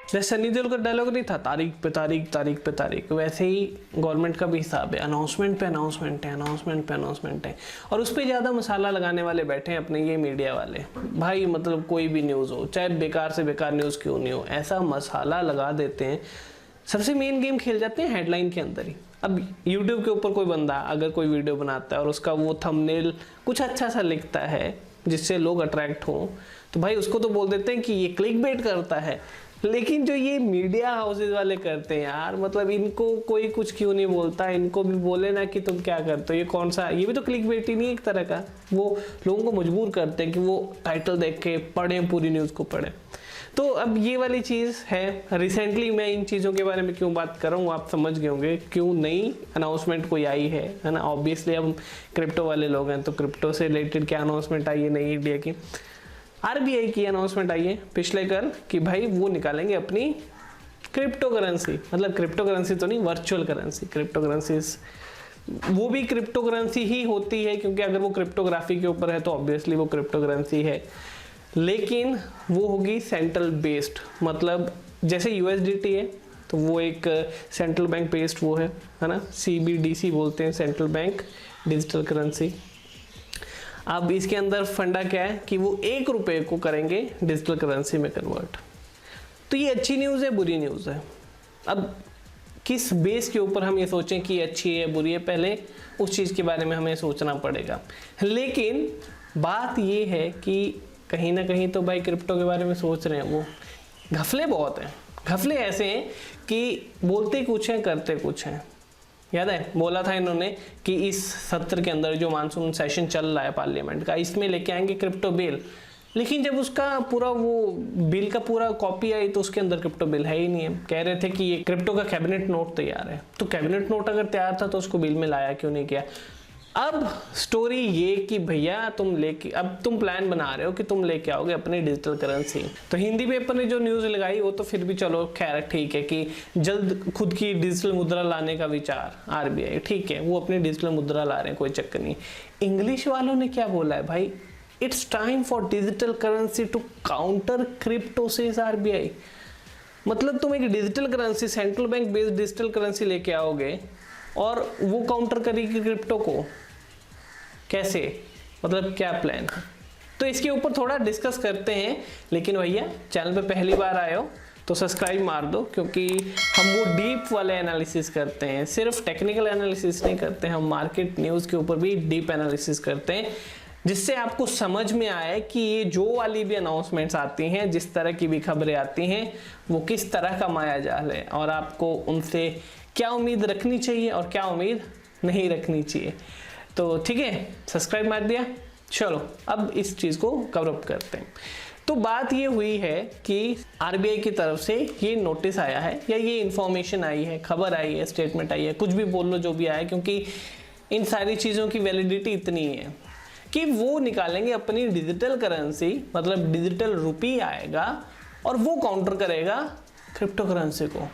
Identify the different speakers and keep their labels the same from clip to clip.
Speaker 1: जैसे सनी देओल का डायलॉग नहीं था, तारीख पे तारीख तारीख पे तारीख, वैसे ही गवर्नमेंट का भी हिसाब है, अनाउंसमेंट पे अनाउंसमेंट है, अनाउंसमेंट पे अनाउंसमेंट है। और उस पर ज़्यादा मसाला लगाने वाले बैठे हैं अपने ये मीडिया वाले। भाई मतलब कोई भी न्यूज़ हो, चाहे बेकार से बेकार न्यूज़ क्यों नहीं हो, ऐसा मसाला लगा देते हैं, सबसे मेन गेम खेल जाते हैं हेडलाइन के अंदर ही। अब YouTube के ऊपर कोई बंदा अगर कोई वीडियो बनाता है और उसका वो थंबनेल कुछ अच्छा सा लिखता है जिससे लोग अट्रैक्ट हों, तो भाई उसको तो बोल देते हैं कि ये क्लिकबेट करता है। लेकिन जो ये मीडिया हाउसेज वाले करते हैं यार, मतलब इनको कोई कुछ क्यों नहीं बोलता, इनको भी बोले ना कि तुम क्या करते हो, ये कौन सा, ये भी तो क्लिकबेट ही नहीं एक तरह का। वो लोगों को मजबूर करते हैं कि वो टाइटल देख के पढ़ें, पूरी न्यूज़ को पढ़ें। तो अब ये वाली चीज़ है। रिसेंटली मैं इन चीज़ों के बारे में क्यों बात कर रहा हूँ आप समझ गए होंगे, क्यों नई अनाउंसमेंट कोई आई है ना। ऑब्वियसली हम क्रिप्टो वाले लोग हैं, तो क्रिप्टो से रिलेटेड क्या अनाउंसमेंट आई है नई इंडिया की, आरबीआई की अनाउंसमेंट आई है पिछले कल कि भाई वो निकालेंगे अपनी क्रिप्टो करेंसी, मतलब क्रिप्टो करेंसी तो नहीं, वर्चुअल करेंसी। क्रिप्टो करेंसी वो भी क्रिप्टो करेंसी ही होती है, क्योंकि अगर वो क्रिप्टोग्राफी के ऊपर है तो ऑब्वियसली वो क्रिप्टो करेंसी है, लेकिन वो होगी सेंट्रल बेस्ड। मतलब जैसे यूएसडीटी है तो वो एक सेंट्रल बैंक बेस्ड वो है ना, सीबीडीसी बोलते हैं, सेंट्रल बैंक डिजिटल करेंसी। अब इसके अंदर फंडा क्या है कि वो 1 रुपये को करेंगे डिजिटल करेंसी में कन्वर्ट। तो ये अच्छी न्यूज़ है, बुरी न्यूज़ है। अब किस बेस के ऊपर हम ये सोचें कि अच्छी है बुरी है, पहले उस चीज़ के बारे में हमें सोचना पड़ेगा। लेकिन बात ये है कि कहीं ना कहीं तो भाई क्रिप्टो के बारे में सोच रहे हैं, वो घफले बहुत हैं। घफले ऐसे हैं कि बोलते कुछ हैं करते कुछ हैं। याद है बोला था इन्होंने कि इस सत्र के अंदर जो मानसून सेशन चल रहा है पार्लियामेंट का, इसमें लेके आएंगे क्रिप्टो बिल, लेकिन जब उसका पूरा वो बिल का पूरा कॉपी आई तो उसके अंदर क्रिप्टो बिल है ही नहीं है। कह रहे थे कि ये क्रिप्टो का कैबिनेट नोट तैयार है, तो कैबिनेट नोट अगर तैयार था तो उसको बिल में लाया क्यों नहीं किया। अब स्टोरी ये कि भैया तुम प्लान बना रहे हो कि तुम लेके आओगे अपनी डिजिटल करेंसी। तो हिंदी पेपर ने जो न्यूज़ लगाई वो तो फिर भी चलो खैर ठीक है कि जल्द खुद की डिजिटल मुद्रा लाने का विचार आरबीआई, ठीक है वो अपनी डिजिटल मुद्रा ला रहे हैं, कोई चक्कर नहीं। इंग्लिश वालों ने क्या बोला है भाई, it's time for digital currency to counter crypto says RBI. मतलब तुम एक digital currency, central bank based digital currency लेके आओगे और वो काउंटर करेगी क्रिप्टो को, कैसे, मतलब क्या प्लान है। तो इसके ऊपर थोड़ा डिस्कस करते हैं। लेकिन भैया चैनल पे पहली बार आए हो तो सब्सक्राइब मार दो, क्योंकि हम वो डीप वाले एनालिसिस करते हैं, सिर्फ टेक्निकल एनालिसिस नहीं करते, हम मार्केट न्यूज़ के ऊपर भी डीप एनालिसिस करते हैं, जिससे आपको समझ में आए कि ये जो वाली भी अनाउंसमेंट्स आती हैं, जिस तरह की भी खबरें आती हैं, वो किस तरह का माया जाल है और आपको उनसे क्या उम्मीद रखनी चाहिए और क्या उम्मीद नहीं रखनी चाहिए। तो ठीक है, सब्सक्राइब मार दिया। चलो अब इस चीज़ को कवर अप करते हैं। तो बात ये हुई है कि आरबीआई की तरफ से ये नोटिस आया है या ये इंफॉर्मेशन आई है, खबर आई है, स्टेटमेंट आई है, कुछ भी बोल लो जो भी आया, क्योंकि इन सारी चीज़ों की वैलिडिटी इतनी है कि वो निकालेंगे अपनी डिजिटल करेंसी, मतलब डिजिटल रुपी आएगा और वो काउंटर करेगा क्रिप्टो करेंसी को।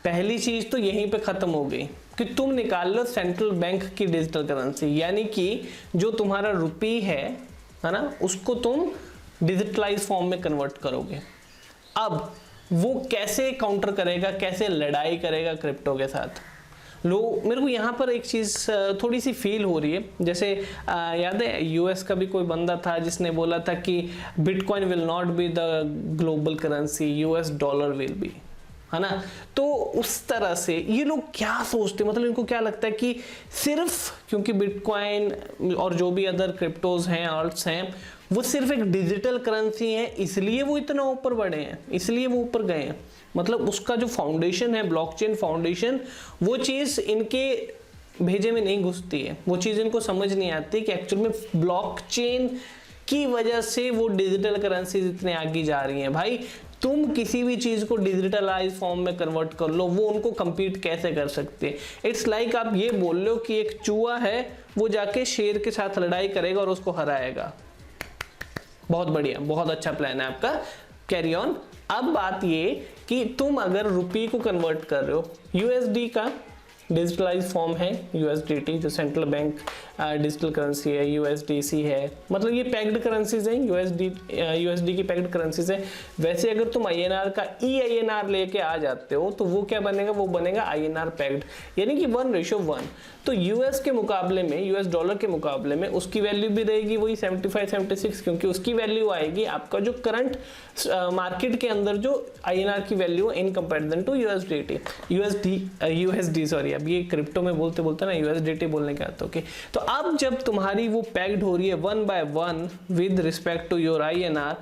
Speaker 1: पहली चीज तो यहीं पे खत्म हो गई कि तुम निकाल लो सेंट्रल बैंक की डिजिटल करेंसी, यानी कि जो तुम्हारा रुपी है ना, उसको तुम डिजिटलाइज फॉर्म में कन्वर्ट करोगे। अब वो कैसे काउंटर करेगा, कैसे लड़ाई करेगा क्रिप्टो के साथ। मेरे को यहाँ पर एक चीज़ थोड़ी सी फील हो रही है, जैसे याद है यूएस का भी कोई बंदा था जिसने बोला था कि bitcoin will not be the global currency, US dollar will be, है ना। तो उस तरह से ये लोग क्या सोचते हैं, मतलब इनको क्या लगता है कि सिर्फ क्योंकि बिटकॉइन और जो भी अदर क्रिप्टोज हैं, आल्ट्स हैं, वो सिर्फ एक डिजिटल करेंसी है, इसलिए वो इतना ऊपर बढ़े हैं, इसलिए वो ऊपर गए हैं। मतलब उसका जो फाउंडेशन है, ब्लॉकचेन फाउंडेशन, वो चीज़ इनके भेजे में नहीं घुसती है, वो चीज़ इनको समझ नहीं आती कि एक्चुअल में ब्लॉकचेन की वजह से वो डिजिटल करेंसीज इतने आगे जा रही हैं। भाई तुम किसी भी चीज़ को डिजिटलाइज फॉर्म में कन्वर्ट कर लो, वो उनको compete कैसे कर सकते हैं। इट्स लाइक आप ये बोल लो कि एक चूहा है, वो जाके शेर के साथ लड़ाई करेगा और उसको हराएगा। बहुत बढ़िया, बहुत अच्छा प्लान है आपका, कैरी ऑन। अब बात ये कि तुम अगर रुपी को कन्वर्ट कर रहे हो, यूएसडी का डिजिटलाइज फॉर्म है यूएसडीटी, जो सेंट्रल बैंक डिजिटल करेंसी है, USDC है, मतलब ये पैक्ड करेंसीज हैं, USD की पैक्ड करेंसीज है। वैसे अगर तुम INR का EINR लेके आ जाते हो तो वो क्या बनेगा, वो बनेगा INR पैक्ड, यानी कि 1:1। तो US के मुकाबले में, US डॉलर के मुकाबले में उसकी वैल्यू भी रहेगी वही 75-76, क्योंकि उसकी वैल्यू आएगी आपका जो करंट मार्केट के अंदर जो INR की value in comparison to USD sorry, अब ये क्रिप्टो में बोलते बोलते ना USDT बोलने का आता। ओके, तो अब जब तुम्हारी वो पैक्ड हो रही है 1/1 with respect to your INR,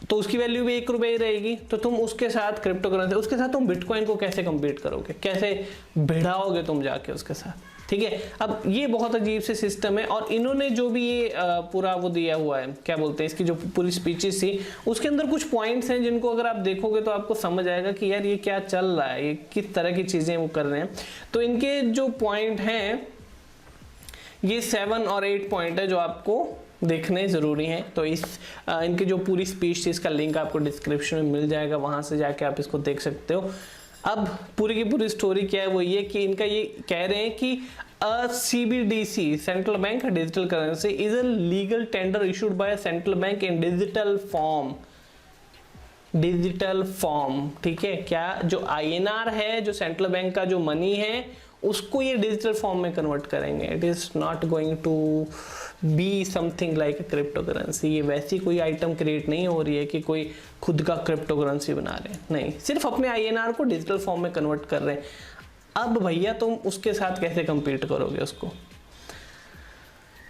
Speaker 1: तो उसकी वैल्यू भी 1 रुपये ही रहेगी। तो तुम उसके साथ क्रिप्टो करेंसी, उसके साथ तुम बिटकॉइन को कैसे कंपीट करोगे, कैसे भिड़ाओगे तुम जाके उसके साथ, ठीक है। अब ये बहुत अजीब से सिस्टम है, और इन्होंने जो भी ये पूरा वो दिया हुआ है, क्या बोलते हैं, इसकी जो पूरी स्पीचेस थी उसके अंदर कुछ पॉइंट्स हैं जिनको अगर आप देखोगे तो आपको समझ आएगा कि यार ये क्या चल रहा है, ये किस तरह की चीजें वो कर रहे हैं। तो इनके जो पॉइंट हैं ये 7 और 8 पॉइंट है जो आपको देखने ज़रूरी हैं। तो इस इनकी जो पूरी स्पीच थी इसका लिंक आपको डिस्क्रिप्शन में मिल जाएगा, वहाँ से जाके आप इसको देख सकते हो। अब पूरी की पूरी स्टोरी क्या है, वो ये कि इनका ये कह रहे हैं कि CBDC central bank digital currency is a legal tender issued by central bank in digital form, ठीक है। क्या जो INR है, जो सेंट्रल बैंक का जो मनी है, उसको ये डिजिटल फॉर्म में कन्वर्ट करेंगे। It is not going to be something like a crypto currency. ये वैसी कोई आइटम क्रिएट नहीं हो रही है कि कोई खुद का क्रिप्टो करेंसी बना रहे हैं, नहीं, सिर्फ अपने INR को डिजिटल फॉर्म में कन्वर्ट कर रहे हैं। अब भैया तुम उसके साथ कैसे कंपीट करोगे, उसको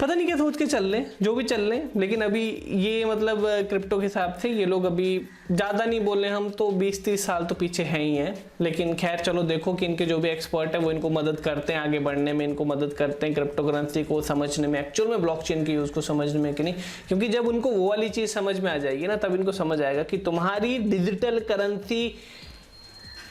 Speaker 1: पता नहीं क्या सोच के चल रहे, जो भी चल रहे, लेकिन अभी ये मतलब क्रिप्टो के हिसाब से ये लोग अभी ज़्यादा नहीं बोल रहे, हम तो 20-30 साल तो पीछे हैं ही हैं। लेकिन खैर चलो, देखो कि इनके जो भी एक्सपर्ट है वो इनको मदद करते हैं आगे बढ़ने में, इनको मदद करते हैं क्रिप्टो करेंसी को समझने में, एक्चुअल में ब्लॉकचेन के यूज़ को समझने में कि नहीं। क्योंकि जब उनको वो वाली चीज़ समझ में आ जाएगी ना, तब इनको समझ आएगा कि तुम्हारी डिजिटल करेंसी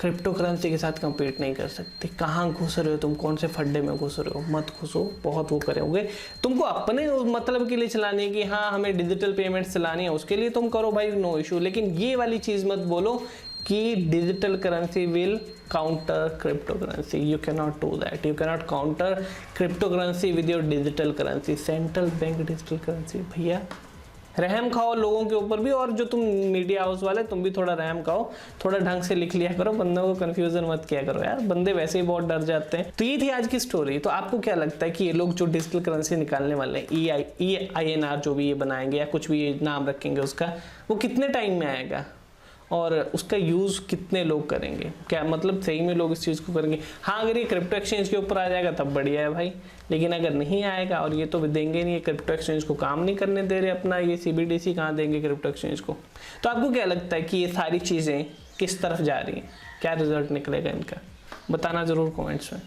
Speaker 1: क्रिप्टो करेंसी के साथ कंपीट नहीं कर सकती। कहाँ घुस रहे हो तुम, कौन से फड्डे में घुस रहे हो, मत घुसो, बहुत वो करोगे। तुमको अपने मतलब के लिए चलानी है कि हाँ हमें डिजिटल पेमेंट्स चलानी है, उसके लिए तुम करो भाई, नो इशू। लेकिन ये वाली चीज़ मत बोलो कि digital currency will counter crypto currency. You can not do that, you can not counter crypto currency with your digital currency, central bank digital currency. भैया रहम खाओ लोगों के ऊपर भी, और जो तुम मीडिया हाउस वाले तुम भी थोड़ा रहम खाओ, थोड़ा ढंग से लिख लिया करो, बंदों को कंफ्यूजन मत किया करो यार, बंदे वैसे ही बहुत डर जाते हैं। तो ये थी आज की स्टोरी। तो आपको क्या लगता है कि ये लोग जो डिजिटल करेंसी निकालने वाले हैं, EINR जो भी ये बनाएंगे या कुछ भी ये नाम रखेंगे उसका, वो कितने टाइम में आएगा और उसका यूज़ कितने लोग करेंगे, क्या मतलब सही में लोग इस चीज़ को करेंगे? हाँ, अगर ये क्रिप्टो एक्सचेंज के ऊपर आ जाएगा तब बढ़िया है भाई, लेकिन अगर नहीं आएगा, और ये तो देंगे नहीं, क्रिप्टो एक्सचेंज को काम नहीं करने दे रहे अपना, ये CBDC कहाँ देंगे क्रिप्टो एक्सचेंज को। तो आपको क्या लगता है कि ये सारी चीज़ें किस तरफ जा रही हैं, क्या रिजल्ट निकलेगा इनका, बताना ज़रूर कमेंट्स में।